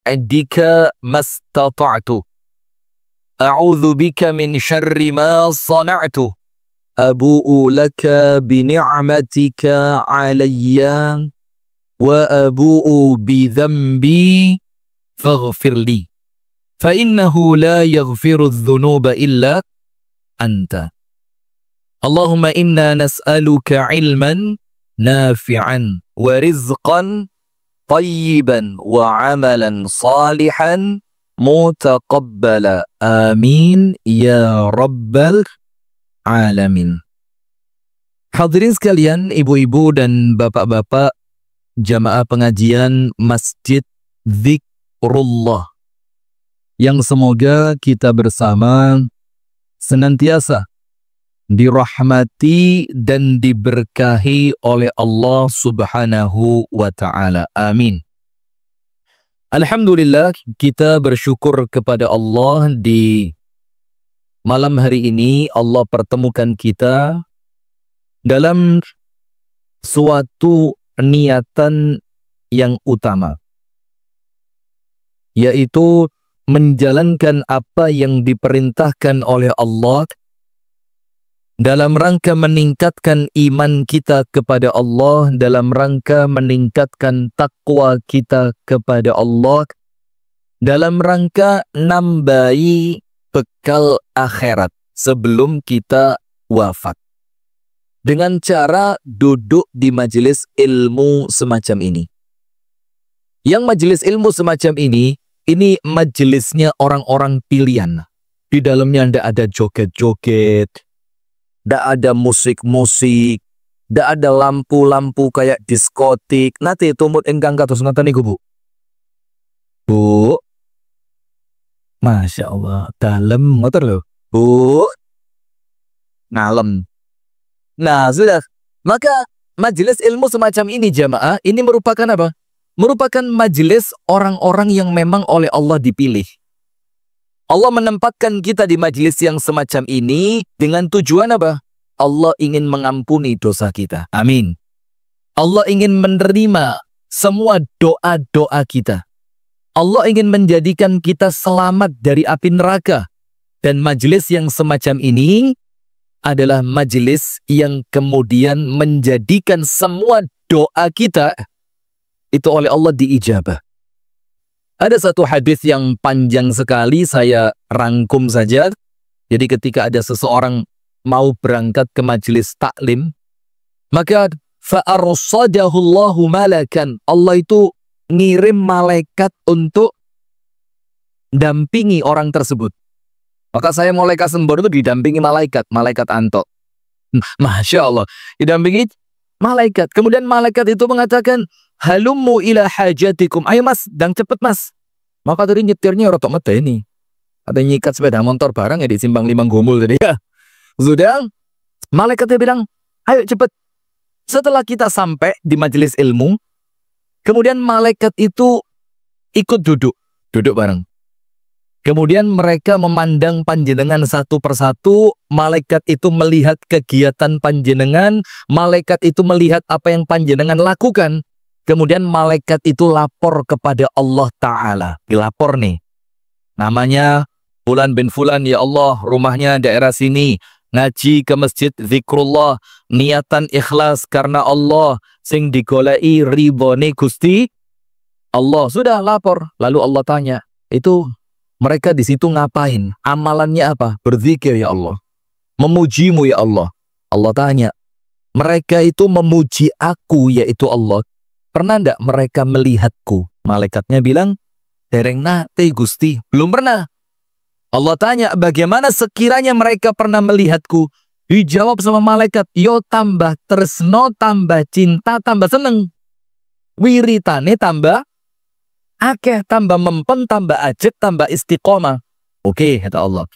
bi'adika mastata'tu. A'udzu bika min syarri ma sana'tu. Abu'u laka bi ni'matika 'alayya wa abu'u bi dzambi faghfir li. Fa innahu la yaghfiru dzunuba illa anta. Allahumma inna nas'aluka 'ilman nafi'an wa rizqan tayyiban wa 'amalan salihan mutaqabbala. Amin ya rabbal alamin. Hadirin sekalian, ibu-ibu dan bapak-bapak jamaah pengajian Masjid Zikrullah, yang semoga kita bersama senantiasa dirahmati dan diberkahi oleh Allah Subhanahu wa ta'ala. Amin. Alhamdulillah, kita bersyukur kepada Allah di malam hari ini. Allah pertemukan kita dalam suatu niatan yang utama, yaitu menjalankan apa yang diperintahkan oleh Allah dalam rangka meningkatkan iman kita kepada Allah, dalam rangka meningkatkan takwa kita kepada Allah, dalam rangka nambahi bekal akhirat sebelum kita wafat, dengan cara duduk di majelis ilmu semacam ini. Yang majelis ilmu semacam ini majelisnya orang-orang pilihan. Di dalamnya tidak ada joget-joget, tidak ada musik-musik, tidak ada lampu-lampu kayak diskotik. Nanti tumut enggang kados ngoten niku, Bu. Bu. Masya Allah, dalem ngoten lho. Bu. Ngalem. Nah, sudah. Maka majelis ilmu semacam ini jamaah, ini merupakan apa? Merupakan majelis orang-orang yang memang oleh Allah dipilih. Allah menempatkan kita di majelis yang semacam ini dengan tujuan apa? Allah ingin mengampuni dosa kita. Amin. Allah ingin menerima semua doa-doa kita. Allah ingin menjadikan kita selamat dari api neraka. Dan majelis yang semacam ini adalah majelis yang kemudian menjadikan semua doa kita itu oleh Allah diijabah. Ada satu hadis yang panjang sekali, saya rangkum saja. Jadi ketika ada seseorang mau berangkat ke majelis taklim, maka fa'arsadahullahu malakan, Allah itu ngirim malaikat untuk dampingi orang tersebut. Maka saya mulai kasembor itu didampingi malaikat Anto. Masya Allah, didampingi malaikat. Kemudian malaikat itu mengatakan, halummu ila hajatikum. Ayo mas, dang cepet mas. Maka tadi nyetirnya rotok mata ini. Ada nyikat sepeda motor barang ya di Simpang Lima Gomul tadi ya. Sudah, malaikatnya bilang, ayo cepet. Setelah kita sampai di majelis ilmu, kemudian malaikat itu ikut duduk bareng. Kemudian mereka memandang panjenengan satu persatu. Malaikat itu melihat kegiatan panjenengan. Malaikat itu melihat apa yang panjenengan lakukan. Kemudian malaikat itu lapor kepada Allah Ta'ala. Dilapor nih. Namanya Fulan bin Fulan, ya Allah, rumahnya daerah sini. Ngaji ke Masjid Zikrullah. Niatan ikhlas karena Allah. Sing digolai ridhone Gusti Allah. Sudah lapor. Lalu Allah tanya, itu mereka di situ ngapain? Amalannya apa? Berzikir ya Allah. Memujimu ya Allah. Allah tanya, mereka itu memuji aku yaitu Allah. Pernah enggak mereka melihatku? Malaikatnya bilang, dereng nate Gusti, belum pernah. Allah tanya, bagaimana sekiranya mereka pernah melihatku? Dijawab sama malaikat, yo tambah tresno, tambah cinta, tambah seneng. Wiritane tambah akeh, tambah mempen, tambah ajek, tambah istiqomah. Oke, kata Allah.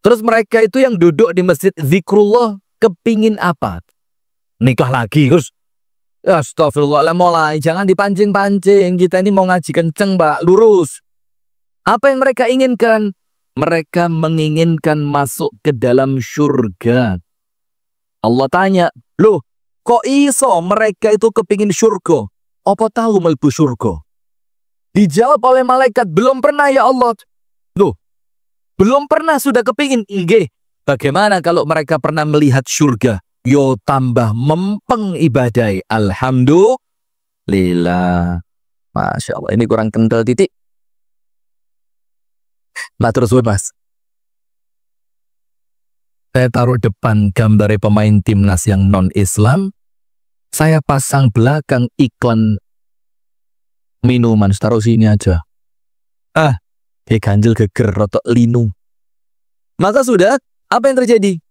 Terus mereka itu yang duduk di Masjid Zikrullah kepingin apa? Nikah lagi, Gus. Astagfirullah, mulai. Jangan dipancing-pancing. Kita ini mau ngaji kenceng, Pak. Lurus. Apa yang mereka inginkan? Mereka menginginkan masuk ke dalam surga. Allah tanya, loh, kok iso mereka itu kepingin surga? Apa tahu melbu surga? Dijawab oleh malaikat, belum pernah ya Allah. Loh, belum pernah sudah kepingin. Nggih. Bagaimana kalau mereka pernah melihat surga? Yo tambah mempeng ibadai. Alhamdulillah. Masya Allah, ini kurang kental titik. Matur suwun Mas. Saya taruh depan gambar pemain timnas yang non-Islam. Saya pasang belakang iklan minuman. Taruh sini aja. Ganjel geger rotok linu. Maka sudah, apa yang terjadi?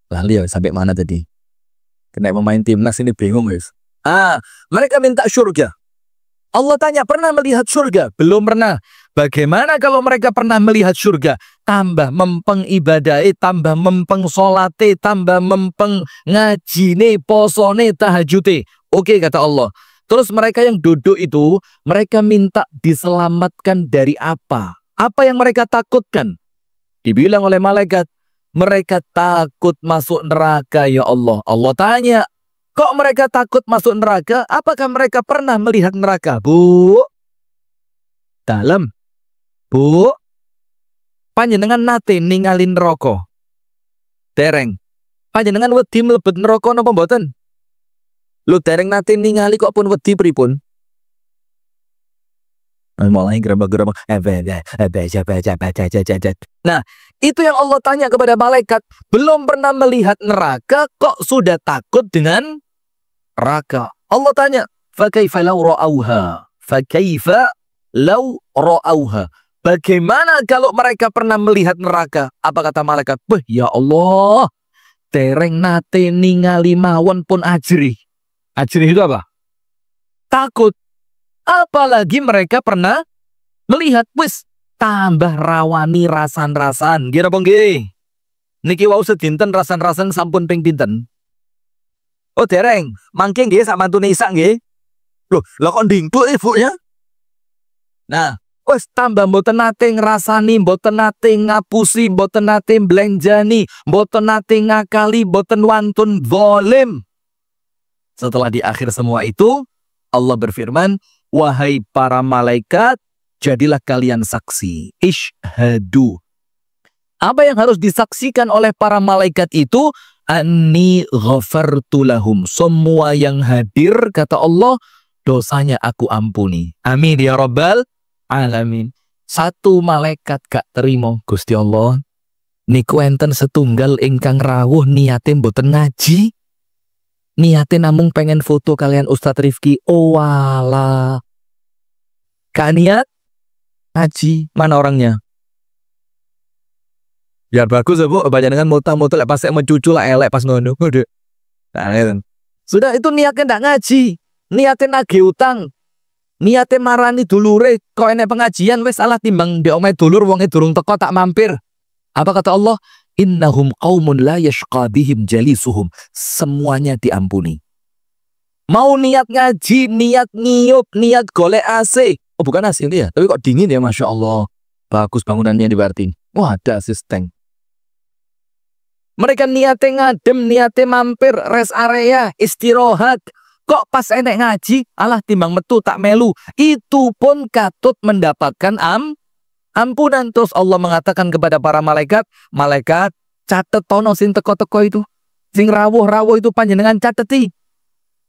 Lalu ya sampai mana tadi? Kena pemain timnas ini bingung guys. Mereka minta surga. Allah tanya, pernah melihat surga? Belum pernah. Bagaimana kalau mereka pernah melihat surga? Tambah mempeng ibadai, tambah mempeng solate, tambah mempeng ngajine, posone, tahajute. Oke, kata Allah. Terus mereka yang duduk itu, mereka minta diselamatkan dari apa? Apa yang mereka takutkan? Dibilang oleh malaikat, mereka takut masuk neraka ya Allah. Allah tanya, kok mereka takut masuk neraka? Apakah mereka pernah melihat neraka? Bu, dalam. Bu, panjenengan nate ningalin neraka. Dereng. Panjenengan wedi mlebet neraka napa mboten? Lu dereng nate ningali kok pun wedi pripun? Mulai gerabak-gerabak. Nah, itu yang Allah tanya kepada malaikat. Belum pernah melihat neraka, kok sudah takut dengan neraka? Allah tanya, fakaifa law ra'auha? Fakaifa law ra'auha? Bagaimana kalau mereka pernah melihat neraka? Apa kata malaikat? Ya Allah, dereng nate ningali mawon pun ajrih. Ajrih itu apa? Takut. Apalagi mereka pernah melihat, wis tambah rawani rasan-rasan. Kira apa nggih? Niki wau sedinten rasan-rasan sampun ping pinten? Oh dereng, mangke nggih sak mantune isak nggih. Loh, lah kok ndingkluk ibunya? Nah, wis tambah mboten nate ngrasani, mboten nate ngapusi, mboten nate mblenjani, mboten nate ngakali, mboten wantun zalim. Setelah di akhir semua itu, Allah berfirman, wahai para malaikat, jadilah kalian saksi. Ishhadu. Apa yang harus disaksikan oleh para malaikat itu? Anni ghafartu lahum. Semua yang hadir, kata Allah, dosanya aku ampuni. Amin ya rabbal alamin. Satu malaikat gak terima, Gusti Allah. Niku enten setunggal ingkang rawuh niate mboten ngaji. Niate namung pengen foto kalian Ustadz Rifki. Oh wala. Gak niat ngaji. Mana orangnya? Biar bagus ya bu. Banyak dengan muta-muta pas saya mencucu lah elek pas ngono. Nah, sudah itu niatnya ndak ngaji. Niatnya nagih utang. Niatnya marani dulure. Kok enek pengajian wes salah timbang diomai dulur wonge durung teko tak mampir. Apa kata Allah? Innahum qaumun la yashqa bihim jalisuhum. Semuanya diampuni. Mau niat ngaji, niat ngiyup, niat golek AC. Oh bukan AC ini ya, tapi kok dingin ya, Masya Allah. Bagus bangunannya di Barting. Wah ada asisten. Mereka niatnya ngadem, niatnya mampir, rest area, istirahat. Kok pas enek ngaji, alah timbang metu tak melu. Itu pun katut mendapatkan ampunan. Terus Allah mengatakan kepada para malaikat, malaikat catet tono sing teko-teko itu, sing rawuh-rawuh itu panjenengan cateti,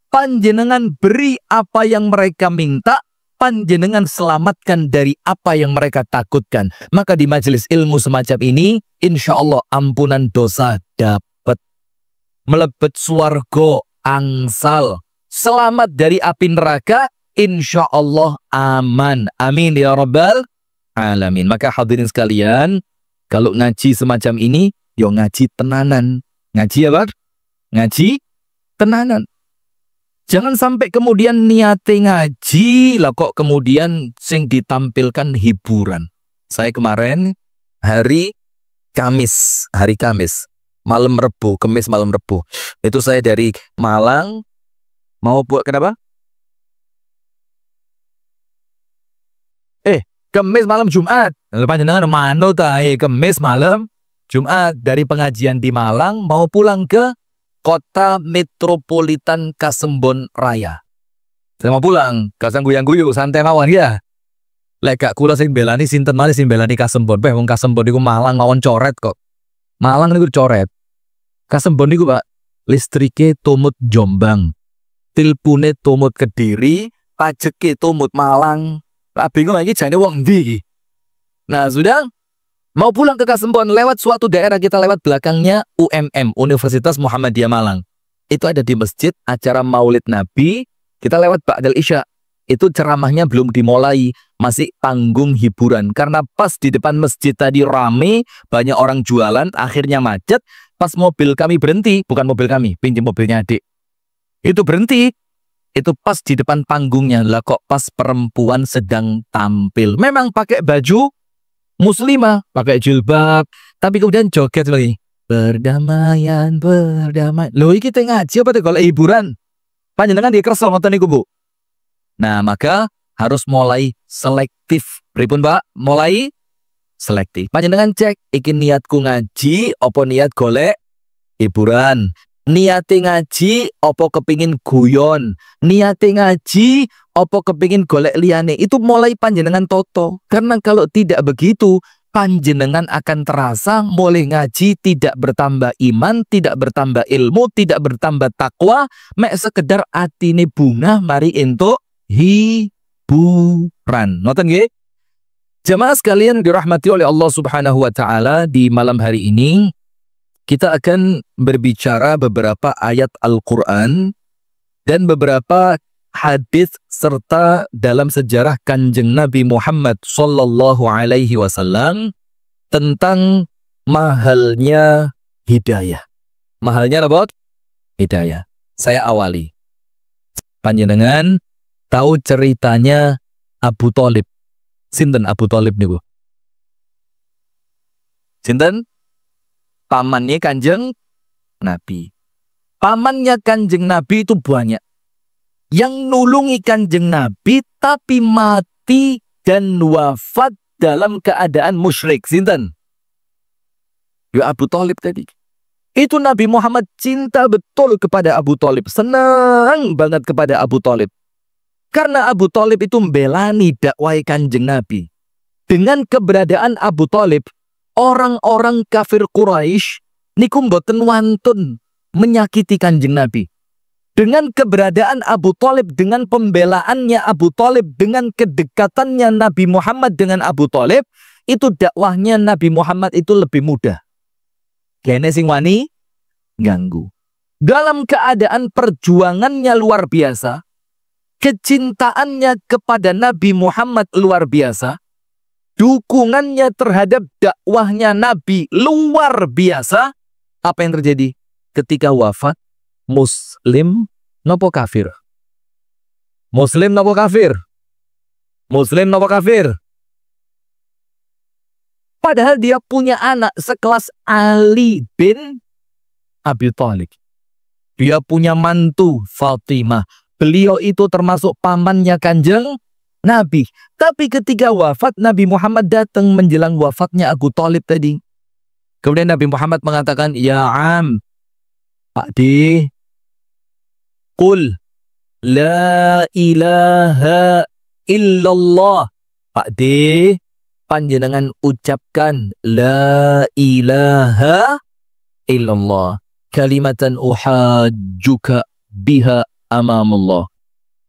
panjenengan beri apa yang mereka minta, panjenengan selamatkan dari apa yang mereka takutkan. Maka di majelis ilmu semacam ini, insya Allah ampunan dosa dapat, melebet swarga angsal, selamat dari api neraka, insya Allah aman. Amin ya rabbal alamin. Maka hadirin sekalian, kalau ngaji semacam ini, yo ngaji tenanan. Ngaji apa? Ngaji tenanan. Jangan sampai kemudian niate ngaji, lah kok kemudian sing ditampilkan hiburan. Saya kemarin hari Kamis, malam Rebu, Kamis malam Rebu. Itu saya dari Malang mau buat kenapa? Kemis malam Jumat. Panjenengan mana tae Kemis malam Jumat dari pengajian di Malang mau pulang ke kota metropolitan Kasembon Raya. Saya mau pulang, gak usah guyang-guyu, santai mawon ya. Lek gak kula sing belani sinten malih sing belani Kasembon. Wong Kasembon niku Malang mawon coret kok. Malang niku coret. Kasembon niku Pak, listrike tumut Jombang. Tilpune tumut Kediri, pajeke tumut Malang. Lah bingung iki jane wong ndi iki. Nah, sudah mau pulang ke Kasembon lewat suatu daerah, kita lewat belakangnya UMM, Universitas Muhammadiyah Malang. Itu ada di masjid acara Maulid Nabi, kita lewat ba'dal Isya. Itu ceramahnya belum dimulai, masih panggung hiburan. Karena pas di depan masjid tadi rame, banyak orang jualan, akhirnya macet. Pas mobil kami berhenti, bukan mobil kami, pinjam mobilnya adik. Itu berhenti, itu pas di depan panggungnya. Lah kok pas perempuan sedang tampil. Memang pakai baju muslimah, pakai jilbab, tapi kemudian joget lagi. Berdamaian, berdamai. Loh, iki teh ngaji apa teh golek hiburan? Panjenengan di kersa ngoten niku, Bu. Nah, maka harus mulai selektif. Pripun, Pak? Mulai selektif. Panjenengan cek, iki niatku ngaji apa niat golek hiburan? Niate ngaji apa kepingin guyon? Niate ngaji apa kepingin golek liyane? Itu mulai panjenengan toto. Karena kalau tidak begitu, panjenengan akan terasa mulai ngaji tidak bertambah iman, tidak bertambah ilmu, tidak bertambah takwa, mek sekedar atine bunga mari entuk hiburan. Ngoten nggih? Jamaah sekalian dirahmati oleh Allah Subhanahu wa taala, di malam hari ini kita akan berbicara beberapa ayat Al-Qur'an dan beberapa hadis serta dalam sejarah Kanjeng Nabi Muhammad sallallahu alaihi wasallam tentang mahalnya hidayah. Mahalnya apa? Hidayah. Saya awali. Panjenengan tahu ceritanya Abu Thalib. Sinten Abu Thalib niku? Sinten? Pamannya Kanjeng Nabi. Pamannya Kanjeng Nabi itu banyak. Yang nulungi Kanjeng Nabi tapi mati dan wafat dalam keadaan musyrik. Sinten? Ya Abu Thalib tadi. Itu Nabi Muhammad cinta betul kepada Abu Thalib. Senang banget kepada Abu Thalib. Karena Abu Thalib itu membelani dakwah Kanjeng Nabi. Dengan keberadaan Abu Thalib, orang-orang kafir Quraisy niku mboten wantun menyakiti Kanjeng Nabi. Dengan keberadaan Abu Thalib, dengan pembelaannya Abu Thalib, dengan kedekatannya Nabi Muhammad dengan Abu Thalib, itu dakwahnya Nabi Muhammad itu lebih mudah. Kene sing wani ganggu. Dalam keadaan perjuangannya luar biasa, kecintaannya kepada Nabi Muhammad luar biasa, dukungannya terhadap dakwahnya Nabi luar biasa. Apa yang terjadi? Ketika wafat, Muslim nopo kafir? Muslim nopo kafir? Muslim nopo kafir? Padahal dia punya anak sekelas Ali bin Abi Thalib. Dia punya mantu Fatimah. Beliau itu termasuk pamannya Kanjeng Nabi. Tapi ketika wafat, Nabi Muhammad datang menjelang wafatnya Abu Thalib tadi. Kemudian Nabi Muhammad mengatakan, Ya Am, Pak D, Qul La ilaha illallah. Pak D, panjenengan ucapkan La ilaha illallah. Kalimatan uhajjuka biha amamullah.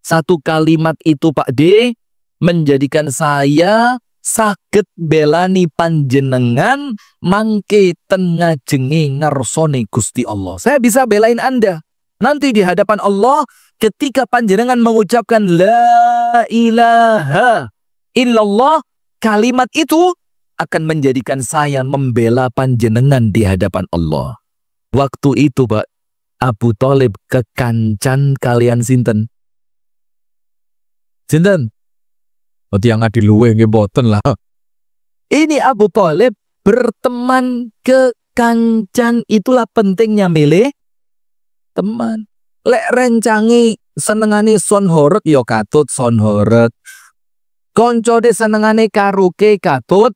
Satu kalimat itu Pak D menjadikan saya saged belani panjenengan mangke ten ngajengi ngarsane Gusti Allah. Saya bisa belain Anda. Nanti di hadapan Allah ketika panjenengan mengucapkan La ilaha illallah, kalimat itu akan menjadikan saya membela panjenengan di hadapan Allah. Waktu itu Pak, Abu Thalib kekancan kalian sinten? Sinten? Oh, tiang adi luwe nggih boten lah. Ini Abu Thalib berteman kekancan, itulah pentingnya milih teman. Lek rencangi senengane son horeg ya katut son horeg. Koncone senengane karaoke katut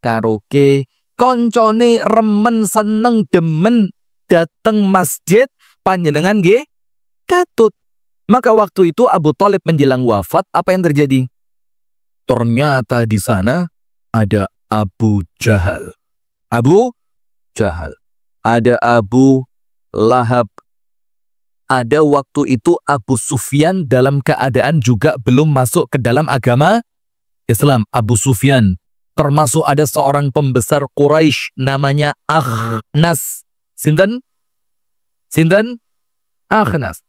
karaoke. Koncone remen seneng demen dateng masjid panjenengan nggih katut. Maka waktu itu Abu Thalib menjelang wafat, apa yang terjadi? Ternyata di sana ada Abu Jahal. Abu Jahal. Ada Abu Lahab. Ada waktu itu Abu Sufyan dalam keadaan juga belum masuk ke dalam agama Islam. Abu Sufyan. Termasuk ada seorang pembesar Quraisy namanya Akhnas. Sinten? Sinten? Akhnas.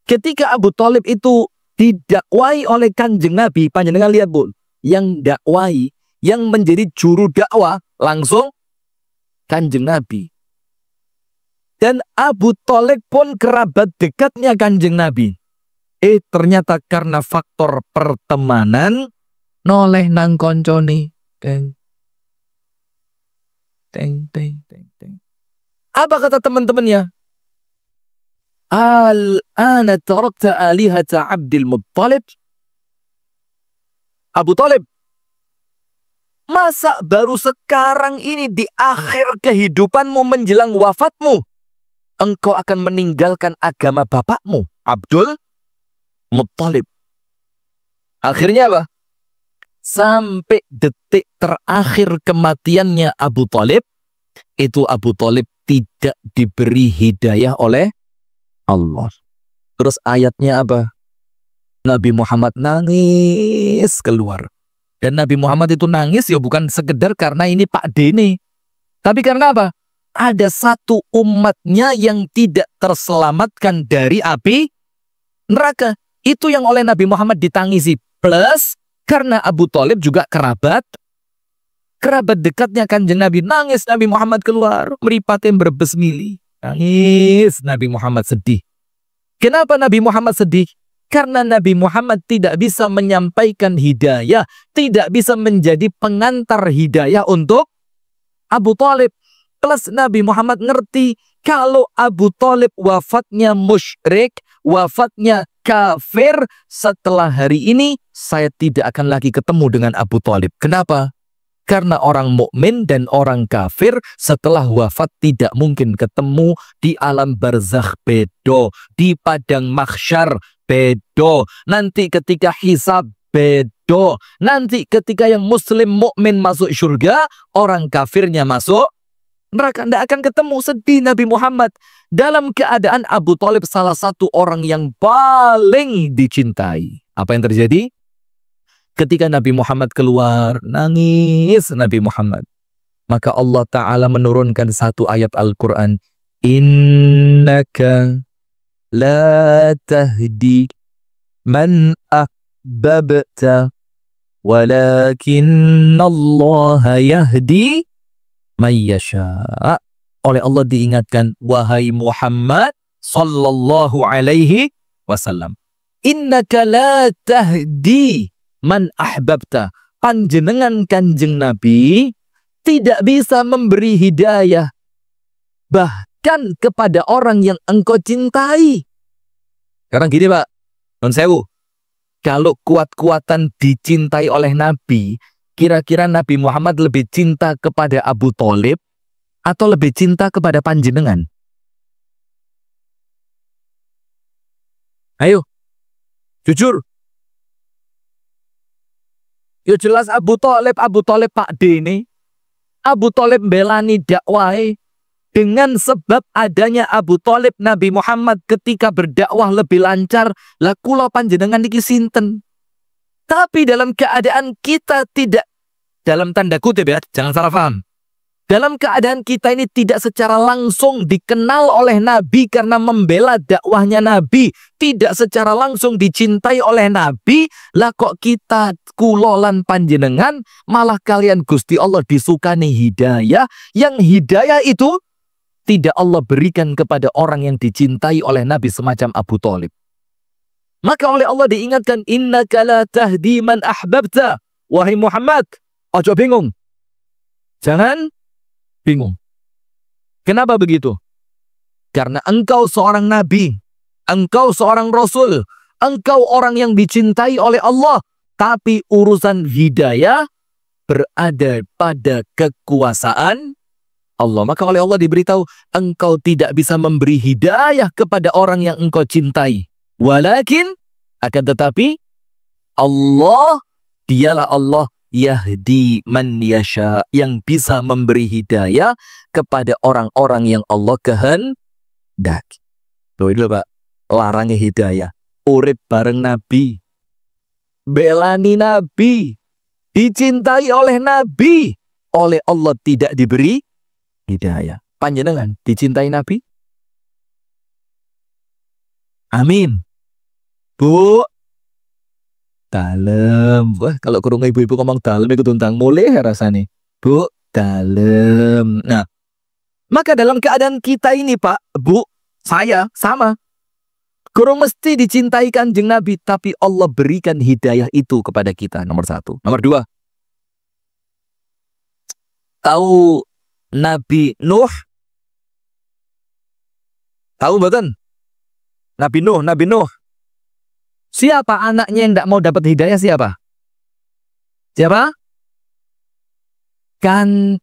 Ketika Abu Thalib itu didakwai oleh Kanjeng Nabi, panjenengan lihat Bu, yang dakwai, yang menjadi juru dakwah langsung Kanjeng Nabi. Dan Abu Thalib pun kerabat dekatnya Kanjeng Nabi. Ternyata karena faktor pertemanan, noleh nang koncone. Teng. Teng, teng, teng, teng. Apa kata teman-temannya? Al-ana tarakta alihata Abdul Muttalib. Abu Thalib, masa baru sekarang ini di akhir kehidupanmu menjelang wafatmu, engkau akan meninggalkan agama bapakmu, Abdul Muttalib. Akhirnya apa? Sampai detik terakhir kematiannya Abu Thalib, itu Abu Thalib tidak diberi hidayah oleh Allah. Terus ayatnya apa? Nabi Muhammad nangis keluar. Dan Nabi Muhammad itu nangis ya bukan sekedar karena ini Pak Dene. Tapi karena apa? Ada satu umatnya yang tidak terselamatkan dari api neraka. Itu yang oleh Nabi Muhammad ditangisi. Plus karena Abu Thalib juga kerabat dekatnya Kanjeng Nabi. Nangis Nabi Muhammad keluar. Meripatin berbes mili. Nangis Nabi Muhammad sedih. Kenapa Nabi Muhammad sedih? Karena Nabi Muhammad tidak bisa menyampaikan hidayah, tidak bisa menjadi pengantar hidayah untuk Abu Thalib. Plus Nabi Muhammad ngerti kalau Abu Thalib wafatnya musyrik, wafatnya kafir, setelah hari ini saya tidak akan lagi ketemu dengan Abu Thalib. Kenapa? Karena orang mukmin dan orang kafir setelah wafat tidak mungkin ketemu di alam barzakh bedo, di padang mahsyar bedo, nanti ketika hisab bedo, nanti ketika yang muslim mukmin masuk surga, orang kafirnya masuk neraka. Tidak akan ketemu. Sedih Nabi Muhammad. Dalam keadaan Abu Thalib salah satu orang yang paling dicintai. Apa yang terjadi? Ketika Nabi Muhammad keluar, nangis Nabi Muhammad. Maka Allah Ta'ala menurunkan satu ayat Al-Quran. Innaka la tahdi man ahbabta walakinnallaha yahdi man yasha. Oleh Allah diingatkan, wahai Muhammad sallallahu alaihi wasallam, innaka la tahdi man ahbabta. Panjenengan Kanjeng Nabi tidak bisa memberi hidayah bahkan kepada orang yang engkau cintai. Sekarang gini Pak, non sewu, kalau kuat-kuatan dicintai oleh Nabi, kira-kira Nabi Muhammad lebih cinta kepada Abu Thalib atau lebih cinta kepada panjenengan? Ayo, jujur. Ya jelas Abu Thalib Pak Dene. Abu Thalib belani dakwah. Dengan sebab adanya Abu Thalib, Nabi Muhammad ketika berdakwah lebih lancar. Lah kula panjenengan niki sinten. Tapi dalam keadaan kita tidak, dalam tanda kutip ya, jangan salah paham. Dalam keadaan kita ini tidak secara langsung dikenal oleh Nabi karena membela dakwahnya Nabi, tidak secara langsung dicintai oleh Nabi, lah kok kita kulolan panjenengan malah kalian Gusti Allah disukani hidayah, yang hidayah itu tidak Allah berikan kepada orang yang dicintai oleh Nabi semacam Abu Thalib. Maka oleh Allah diingatkan, innaka la tahdi man ahbabta. Wahai Muhammad, ojo bingung. Jangan bingung. Kenapa begitu? Karena engkau seorang nabi, engkau seorang rasul, engkau orang yang dicintai oleh Allah, tapi urusan hidayah berada pada kekuasaan Allah. Maka oleh Allah diberitahu, engkau tidak bisa memberi hidayah kepada orang yang engkau cintai. Walakin, akan tetapi, Allah, dialah Allah yahdi man yasha, yang bisa memberi hidayah kepada orang-orang yang Allah kehendaki. Tuh itu Pak, larangnya hidayah. Urip bareng Nabi, belani Nabi, dicintai oleh Nabi, oleh Allah tidak diberi hidayah. Panjenengan dicintai Nabi? Amin. Bu, dalem. Wah, kalau kurung ibu-ibu ngomong dalem itu tuntang mulai rasanya. Bu, dalem. Nah, maka dalam keadaan kita ini Pak, Bu, saya sama. Kurung mesti dicintai Kanjeng Nabi, tapi Allah berikan hidayah itu kepada kita. Nomor satu. Nomor dua. Tahu Nabi Nuh? Tahu mboten? Nabi Nuh, Nabi Nuh. Siapa anaknya yang tidak mau dapat hidayah, siapa? Siapa? Kang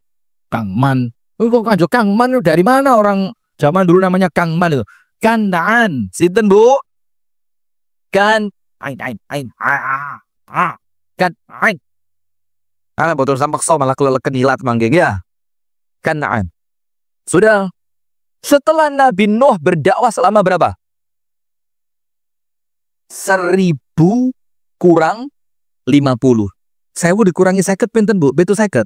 Man. Oh, kok kanjo Kang Man dari mana orang zaman dulu namanya Kang Man itu? Kanaan. Sinten Bu? Kan botol sampak so malah keleleken hilat manggeng ya. Kanaan. Sudah. Setelah Nabi Nuh berdakwah selama berapa? 1000 kurang 50. 1000 dikurangi 50 pinten Bu? Betul 50.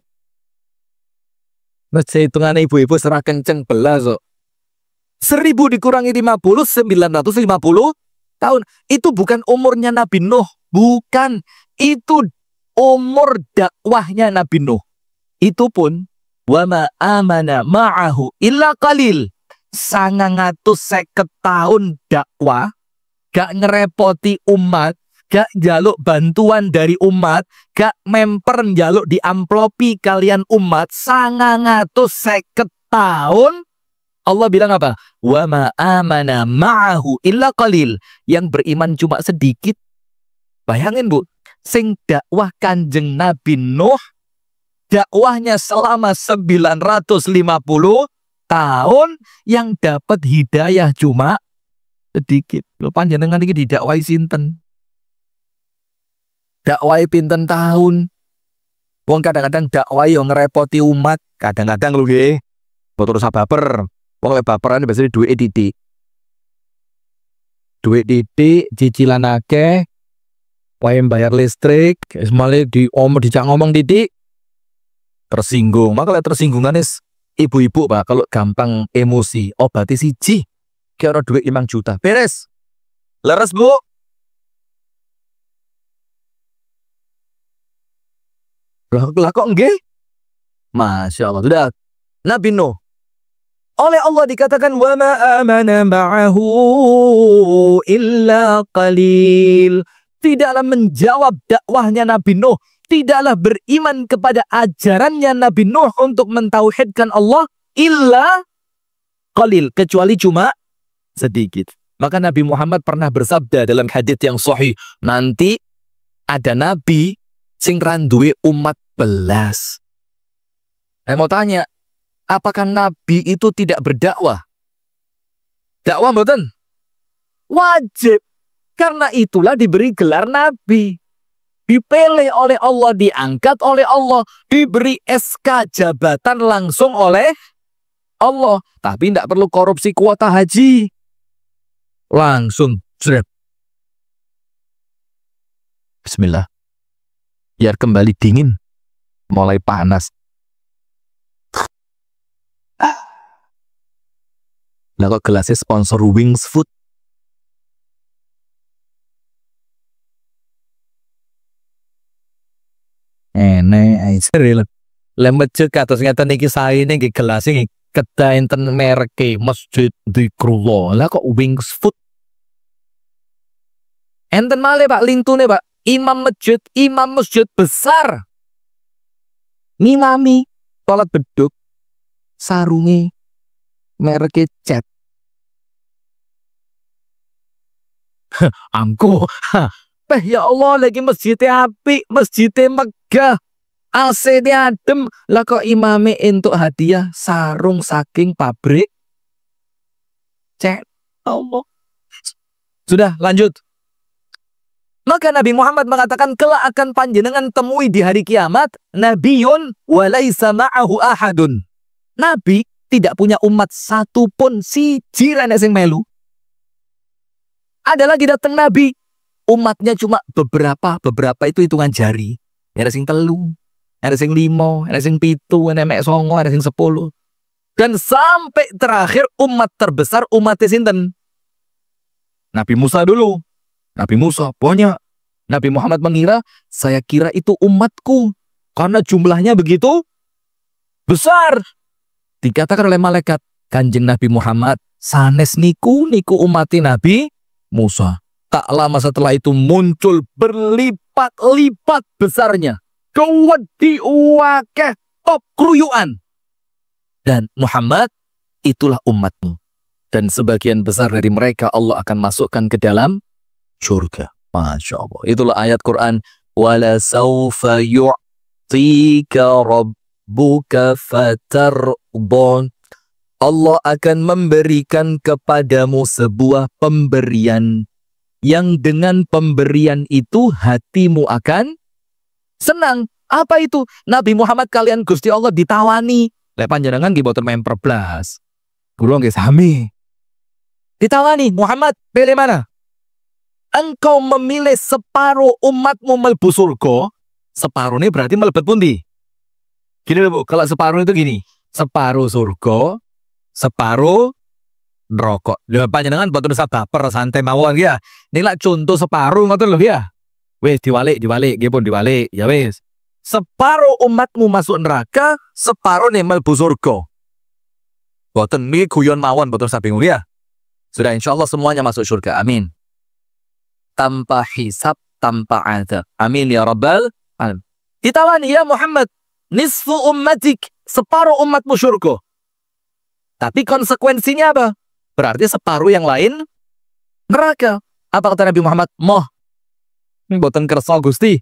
Mas hitungan ibu-ibu serah kenceng belas kok. 1000 dikurangi 50, 950 tahun. Itu bukan umurnya Nabi Nuh. Bukan. Itu umur dakwahnya Nabi Nuh. Itu pun wa ma amana ma'ahu illa qalil. 950 tahun dakwah, gak ngerepoti umat, gak jaluk bantuan dari umat, gak memper njaluk diamplopi kalian umat. 950 tahun Allah bilang apa? Wa ma amana ma'ahu illa qalil. Yang beriman cuma sedikit. Bayangin Bu, sing dakwah Kanjeng Nabi Nuh, dakwahnya selama 950 tahun, yang dapat hidayah cuma sedikit. Lho panjenengan iki didakwai sinten? Dakwai pinten tahun? Wong kadang-kadang dakwai yang ngerepoti umat, kadang-kadang lho nggih. Boten usah baper. Wong lek baperan biasanya duit titik. Duit titik, cicilan akeh, wae bayar listrik, semale dicak ngomong titik, tersinggung. Maka lek tersinggungan ibu-ibu Pak, kalau gampang emosi, obati siji, kira duit 5 juta. Beres. Leres Bu. Lah kok nggih? Masya Allah. Sudah. Nabi Nuh, oleh Allah dikatakan wa ma amana ma'ahu illa qalil. Tidaklah menjawab dakwahnya Nabi Nuh, tidaklah beriman kepada ajarannya Nabi Nuh untuk mentauhidkan Allah illa qalil, kecuali cuma sedikit. Maka Nabi Muhammad pernah bersabda dalam hadits yang sahih, nanti ada nabi sing randuwe umat belas. Saya mau tanya, apakah Nabi itu tidak berdakwah? Dakwah mboten? Wajib. Karena itulah diberi gelar Nabi. Dipilih oleh Allah, diangkat oleh Allah, diberi SK jabatan langsung oleh Allah. Tapi tidak perlu korupsi kuota haji. Langsung. Bismillah. Biar kembali dingin. Mulai panas. Lah kok gelasnya sponsor Wings Food? Serius. Lembet cek atas ngeten iki saene nggih gelasnya kedai enten merke Masjid Dzikrullah. Lah kok Wings Food? Enten male Pak lintune Pak, imam masjid besar. Ngimami salat beduk sarunge merke Cet. Angku. Ya Allah, lagi masjidnya apik, masjidnya megah, AC-nya adem. Lah kok imame entuk hadiah sarung saking pabrik Cet. Allah. Sudah, lanjut. Maka Nabi Muhammad mengatakan, kelak akan panjenengan temui di hari kiamat, Nabiyun wa laisa ma'ahu ahadun. Nabi tidak punya umat satu pun, siji rene sing melu. Ada lagi datang Nabi, umatnya cuma beberapa itu hitungan jari. Ada sing telu, ada sing limo, ada sing pitu, ada mek songo, ada sing 10. Dan sampai terakhir umat terbesar umat sinten? Nabi Musa dulu. Nabi Musa banyak. Nabi Muhammad mengira, saya kira itu umatku. Karena jumlahnya begitu besar. Dikatakan oleh malaikat, Kanjeng Nabi Muhammad, sanes niku umati Nabi Musa. Tak lama setelah itu muncul berlipat-lipat besarnya. Kewedi wakeh top kruyuan. Dan Muhammad, itulah umatmu. Dan sebagian besar dari mereka Allah akan masukkan ke dalam surga. Masya Allah. Itulah ayat Quran. Wala sawfa yu'tika rabbuka fatardon. Allah akan memberikan kepadamu sebuah pemberian. Yang dengan pemberian itu hatimu akan senang. Apa itu? Nabi Muhammad kalian Gusti Allah ditawani. Lepan jenengan nggih boten main perblas. Kula nggih sami. Ditawani, Muhammad pilih mana? Engkau memilih separuh umatmu mlebu surga, separuh ini berarti mlebet pundi? Gini loh Bu, kalau separuh itu gini, separuh surga, separuh neraka. Lha panjenengan boten usah baper, santai mawon ya. Nilai contoh separuh ngoten lho ya. Wis diwalik nggih pun diwalik, ya wis. Separuh umatmu masuk neraka, separuh nih mlebu surga. Boten niki guyon mawon, boten usah bingung ya. Sudah insyaallah semuanya masuk surga. Amin. Tanpa hisab, tanpa adab. Amin ya rabbal alamin. Ditawani ya Muhammad, nisfu ummatik, separuh umatmu surga. Tapi konsekuensinya apa? Berarti separuh yang lain neraka. Apa kata Nabi Muhammad? Moh, boten kersa Gusti.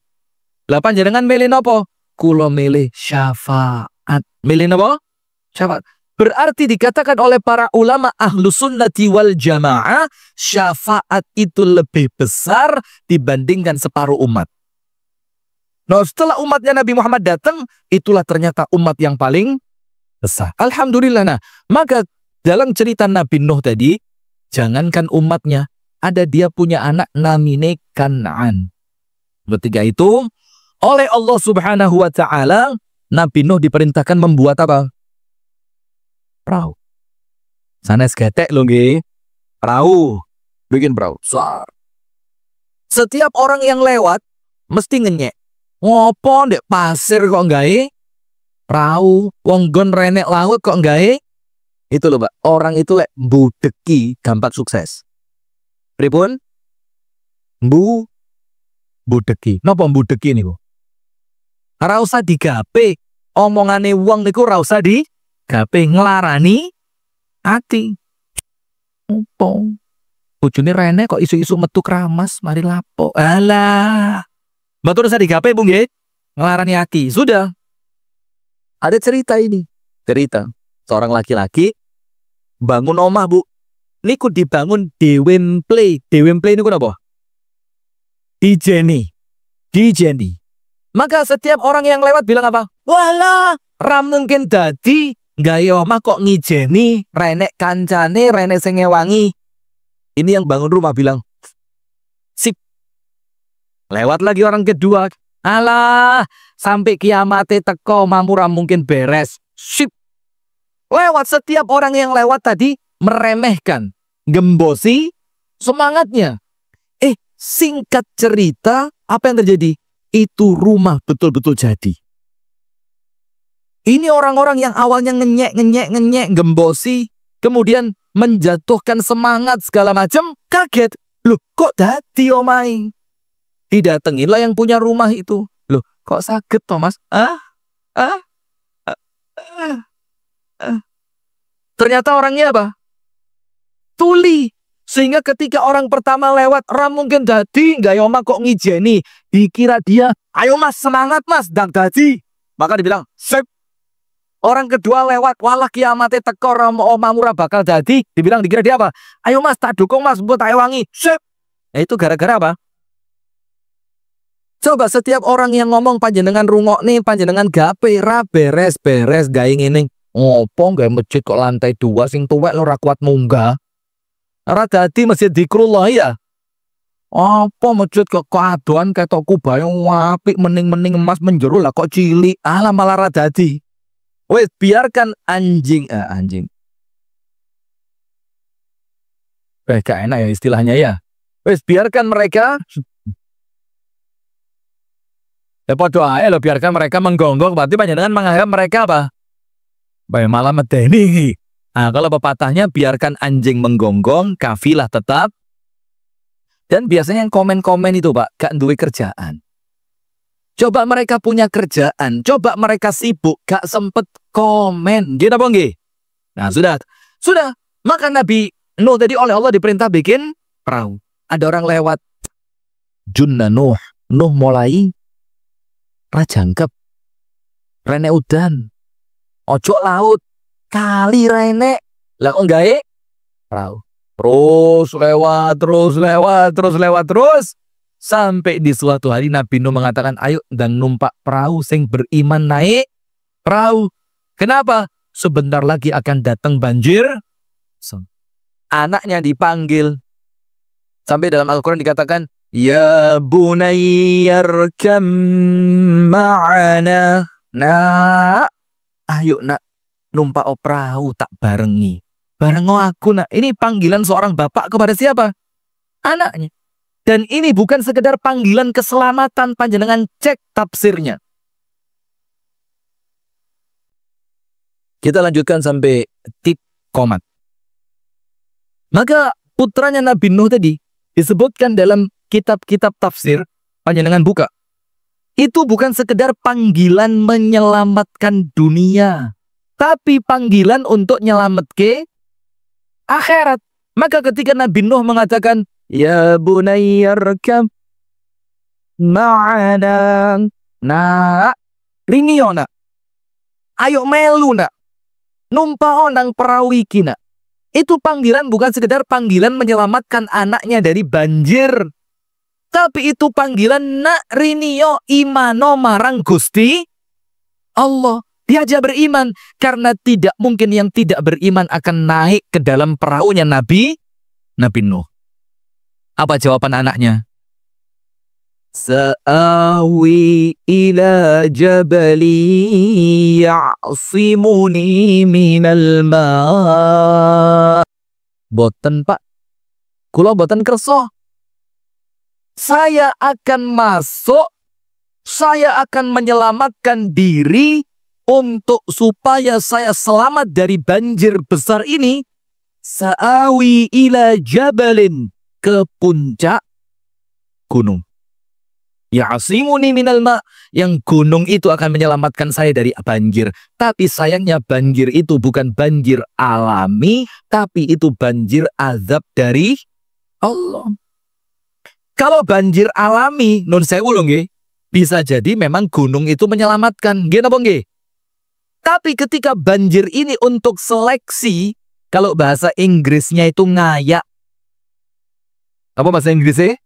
Lah panjenengan milih napa? Kula milih syafaat. Milih napa? Syafaat. Berarti dikatakan oleh para ulama ahlu sunnati wal jamaah, syafaat itu lebih besar dibandingkan separuh umat. Nah setelah umatnya Nabi Muhammad datang, itulah ternyata umat yang paling besar. Alhamdulillah. Nah, maka dalam cerita Nabi Nuh tadi, jangankan umatnya, ada dia punya anak namine Kan'an. Ketika itu, oleh Allah Subhanahu wa Ta'ala, Nabi Nuh diperintahkan membuat apa? Perahu. Sanes getek lho nggih. Perahu. Bikin perahu. Setiap orang yang lewat mesti ngenyek. Ngopo ndek pasir kok gawe perahu? Wong gon renek laut kok gawe? Itu loh, Pak. Orang itu lek mbudeki gampang sukses. Pripun? Mbudeki. Napa mbudeki niku? Ora usah digape. Omongane wong niku ora usah di gape, nglarani ati. Opo? Bojone rene kok isu-isu metu kramas, mari lapo. Alah. Mboten usah digape, Bu nggih. Nglarani ati. Sudah. Ada cerita ini. Cerita seorang laki-laki bangun omah, Bu. Niku dibangun Dewemple. Dewemple niku napa? Dijeni. Maka setiap orang yang lewat bilang apa? Walah, ra mungkin dadi gawe omah kok ngijeni, renek kancane, renek sing ngewangi. Ini yang bangun rumah bilang, sip. Lewat lagi orang kedua. Alah, sampai kiamate teko omahmu ra mungkin beres. Sip. Lewat, setiap orang yang lewat tadi meremehkan, gembosi semangatnya. Singkat cerita, apa yang terjadi? Itu rumah betul-betul jadi. Ini orang-orang yang awalnya ngenyek, gembosi, kemudian menjatuhkan semangat segala macam, kaget. Loh, kok dadi omai? Didatengilah yang punya rumah itu. Loh, kok sakit, Thomas? Ternyata orangnya apa? Tuli. Sehingga ketika orang pertama lewat, ra mungkin dadi, gawe omah kok ngijeni. Dikira dia, ayo mas, semangat mas, ndang dadi. Maka dibilang, sip. Orang kedua lewat, walah kiamate teko, omahmu ra bakal dadi. Dibilang, dikira dia apa? Ayo mas, tak dukung mas, buat tak wangi. Sip. Itu gara-gara apa? Coba setiap orang yang ngomong panjenengan rungok nih, panjenengan gape, ra beres-beres gawe ngene. Ngopo gawe masjid kok lantai 2 sing tuwek lo ra kuat munggah. Ora dadi masjid zikrullah ya. Apa masjid kok kadoan ketokku bayang apik mening-mening emas menjero lah kok cilik. Alah malah ra dadi. Wes biarkan anjing. Gak enak ya istilahnya ya. Wes biarkan mereka. Ya podo ae lo biarkan mereka menggonggong, berarti panjenengan menganggap mereka apa? Bae malah medeni. Nah, kalau pepatahnya biarkan anjing menggonggong, kafilah tetap. Dan biasanya yang komen-komen itu, Pak, gak duwe kerjaan. Coba mereka punya kerjaan, coba mereka sibuk, gak sempet komen. Gitu apa nggih? Nah, sudah. Maka Nabi Nuh tadi oleh Allah diperintah bikin perahu. Ada orang lewat. Junna Nuh mulai rajangkep, rene udan, ojo laut, kali rene, lah kok gawe perahu. Terus lewat, sampai di suatu hari Nabi Nuh mengatakan, ayo dan numpak perahu sing beriman naik perahu. Kenapa? Sebentar lagi akan datang banjir. Anaknya dipanggil. Sampai dalam Al-Quran dikatakan, ya bunayyarkam ma'ana. Nak, ayo nak, numpak perahu tak barengi. Barengo aku nak. Ini panggilan seorang bapak kepada siapa? Anaknya. Dan ini bukan sekedar panggilan keselamatan, panjenengan cek tafsirnya. Kita lanjutkan sampai tip komat. Maka putranya Nabi Nuh tadi disebutkan dalam kitab-kitab tafsir, panjenengan buka. Itu bukan sekedar panggilan menyelamatkan dunia, tapi panggilan untuk nyelamatke akhirat. Maka ketika Nabi Nuh mengatakan, ya bunayyarkam ma'ana, nak, ringiyo nak, ayo melu nak, numpao nang perahu iki nak. Itu panggilan bukan sekedar panggilan menyelamatkan anaknya dari banjir. Tapi itu panggilan nak rinio imano marang Gusti Allah. Diajak beriman. Karena tidak mungkin yang tidak beriman akan naik ke dalam perahunya Nabi Nuh. Apa jawaban anaknya? Sa'awi ila jabali ya'simuni minal ma'. Boten Pak, kula boten kersa. Saya akan masuk, saya akan menyelamatkan diri untuk supaya saya selamat dari banjir besar ini. Sa'awi ila jabalin, ke puncak gunung. Ya'simuni minal ma', yang gunung itu akan menyelamatkan saya dari banjir. Tapi sayangnya banjir itu bukan banjir alami, tapi itu banjir azab dari Allah. Kalau banjir alami, nun sewu lho nggih, bisa jadi memang gunung itu menyelamatkan. Nggih napa nggih? Tapi ketika banjir ini untuk seleksi, kalau bahasa Inggrisnya itu ngayak. Apa bahasa Inggrisnya?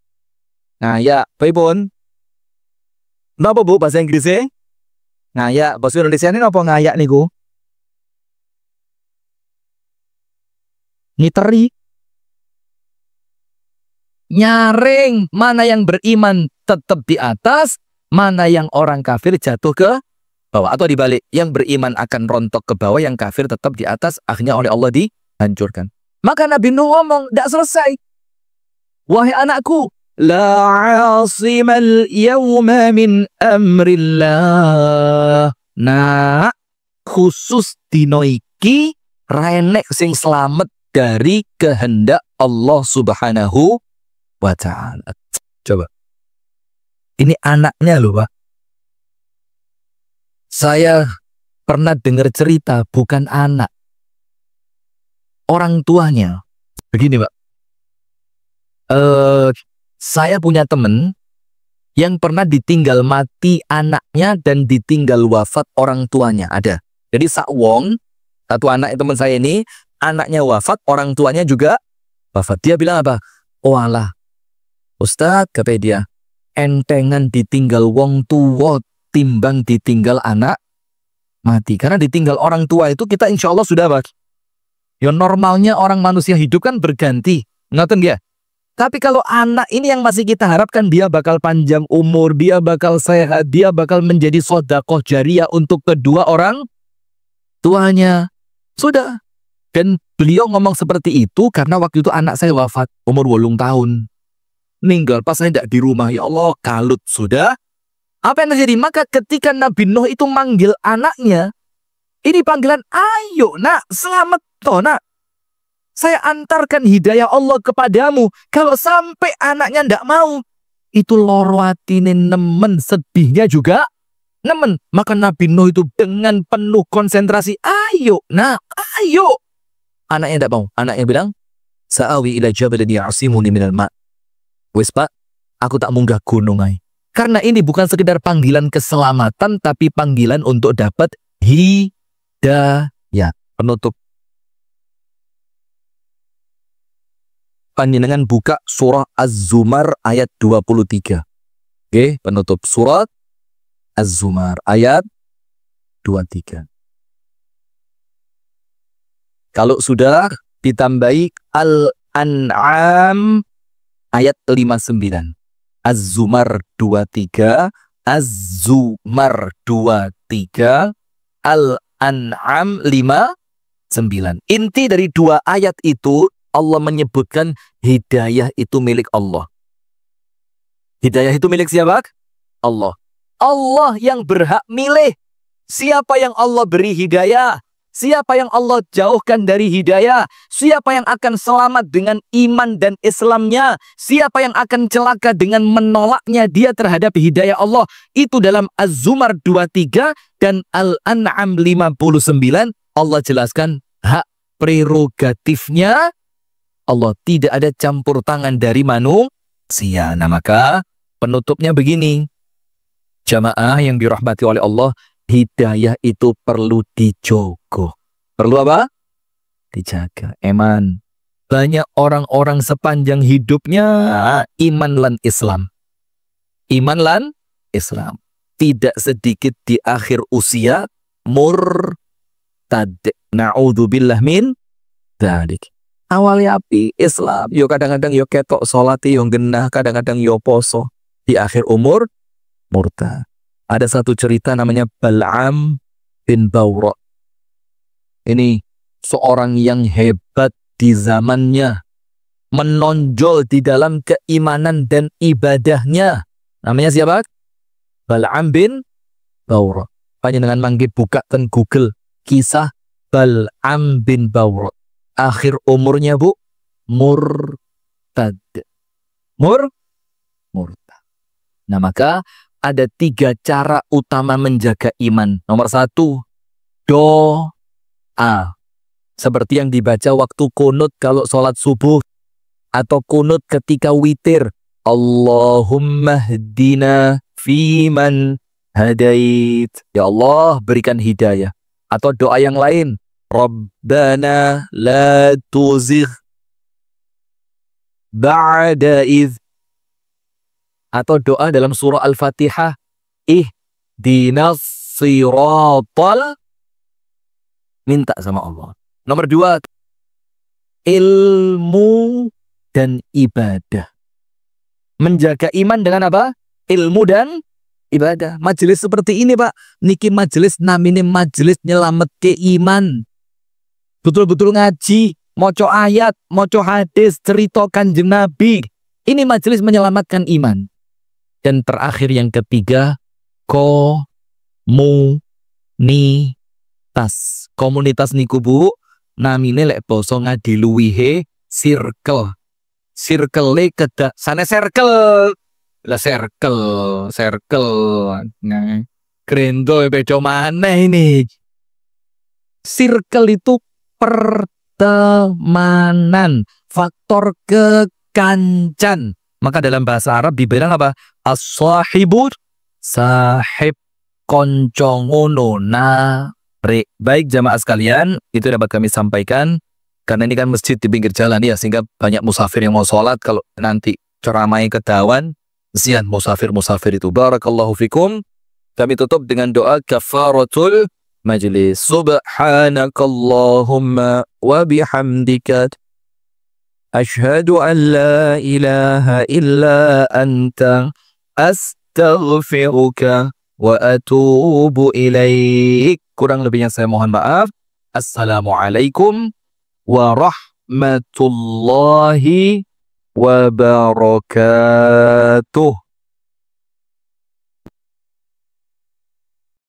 Ngayak, pripun? Napa Bu bahasa Inggrisnya? Ngayak. Bahasa Indonesia ini apa ngayak niku? Ngiteri. Nyaring. Mana yang beriman tetap di atas, mana yang orang kafir jatuh ke bawah. Atau dibalik, yang beriman akan rontok ke bawah, yang kafir tetap di atas, akhirnya oleh Allah dihancurkan. Maka Nabi Nuh ngomong, tidak selesai. Wahai anakku, la asimal yawma min amrillah. Nah, khusus dino iki renek sing selamat dari kehendak Allah Subhanahu wa ta'ala. Coba. Ini anaknya loh, Pak. Saya pernah dengar cerita, bukan anak. Orang tuanya. Begini, Pak. Saya punya teman yang pernah ditinggal mati anaknya dan ditinggal wafat orang tuanya. Ada. Jadi sakwong, satu anak teman saya ini, anaknya wafat, orang tuanya juga wafat. Dia bilang apa? Oh alah, Ustaz, kata dia, entengan ditinggal wong tua timbang ditinggal anak mati. Karena ditinggal orang tua itu kita insya Allah sudah bak. Ya normalnya orang manusia hidup kan berganti. Ngoten ya? Tapi kalau anak ini yang masih kita harapkan dia bakal panjang umur, dia bakal sehat, dia bakal menjadi sedekah jariyah untuk kedua orang tuanya. Sudah. Dan beliau ngomong seperti itu karena waktu itu anak saya wafat umur 8 tahun. Ninggal pas saya tidak di rumah. Ya Allah, kalut sudah. Apa yang terjadi? Maka ketika Nabi Nuh itu manggil anaknya, ini panggilan, ayo nak, selamat toh nak. Saya antarkan hidayah Allah kepadamu. Kalau sampai anaknya tidak mau, itu lorwatine nemen, sedihnya juga nemen. Maka Nabi Nuh itu dengan penuh konsentrasi, ayo nak, ayo. Anaknya tidak mau. Anaknya bilang, sa'awi ila jabalin ya'simuni minal ma'. Wes pak, aku tak munggah gunung ay. Karena ini bukan sekedar panggilan keselamatan, tapi panggilan untuk dapat hidayah. Penutup. Panjenengan buka surah Az-Zumar ayat 23. Oke, penutup surat Az-Zumar ayat 23. Kalau sudah ditambahi Al-An'am ayat 59. Az-Zumar 23, Az-Zumar 23, Al-An'am 59. Inti dari dua ayat itu Allah menyebutkan hidayah itu milik Allah. Hidayah itu milik siapa? Allah. Allah yang berhak milih. Siapa yang Allah beri hidayah? Siapa yang Allah jauhkan dari hidayah? Siapa yang akan selamat dengan iman dan Islamnya? Siapa yang akan celaka dengan menolaknya dia terhadap hidayah Allah? Itu dalam Az-Zumar 23 dan Al-An'am 59. Allah jelaskan hak prerogatifnya Allah, tidak ada campur tangan dari manusia. Nah maka penutupnya begini. Jamaah yang dirahmati oleh Allah, hidayah itu perlu dijogo. Perlu apa? Dijaga. Eman. Banyak orang-orang sepanjang hidupnya iman lan Islam. Iman lan Islam. Tidak sedikit di akhir usia murtad. Na'udzubillah min dzalik. Awalnya api Islam, yo kadang-kadang yo ketok sholati yo genah, kadang-kadang yo poso. Di akhir umur murtad. Ada satu cerita namanya Bal'am bin Bawra. Ini seorang yang hebat di zamannya, menonjol di dalam keimanan dan ibadahnya. Namanya siapa? Bal'am bin Bawra. Panjenengan mangke buka ten Google kisah Bal'am bin Bawra. Akhir umurnya murtad. Murtad. Nah maka ada 3 cara utama menjaga iman. Nomor 1, doa. Seperti yang dibaca waktu kunut kalau sholat subuh. Atau kunut ketika witir. Allahumma hdina fiman hadait. Ya Allah berikan hidayah. Atau doa yang lain. Rabbana la tuzigh ba'da idh. Atau doa dalam surah Al-Fatihah, ihdinas siratal, minta sama Allah. Nomor 2, ilmu dan ibadah. Menjaga iman dengan apa? Ilmu dan ibadah. Majelis seperti ini Pak, niki majelis namine majelis nyelametke iman. Betul-betul ngaji, moco ayat, moco hadis, cerita Kanjeng Nabi. Ini majelis menyelamatkan iman. Dan terakhir yang ketiga, komunitas. Komunitas niku Bu, namine lek basa ngadiluwihe circle. Circle kedak sana circle. Lah circle. Nah, krendo beda mana ini? Circle itu pertemanan, faktor kekancan. Maka dalam bahasa Arab dibilang apa? As-sahibur, sahib, konco ngono nare. Baik jamaah sekalian, itu dapat kami sampaikan. Karena ini kan masjid di pinggir jalan ya, sehingga banyak musafir yang mau sholat. Kalau nanti ceramai kedawan, zian musafir-musafir itu. Barakallahu fikum. Kami tutup dengan doa kafaratul majlis. Subhanakallahumma wa bihamdika asyhadu an la ilaha illa anta astaghfiruka wa atubu ilaik. Kurang lebihnya saya mohon maaf. Assalamualaikum warahmatullahi wabarakatuh.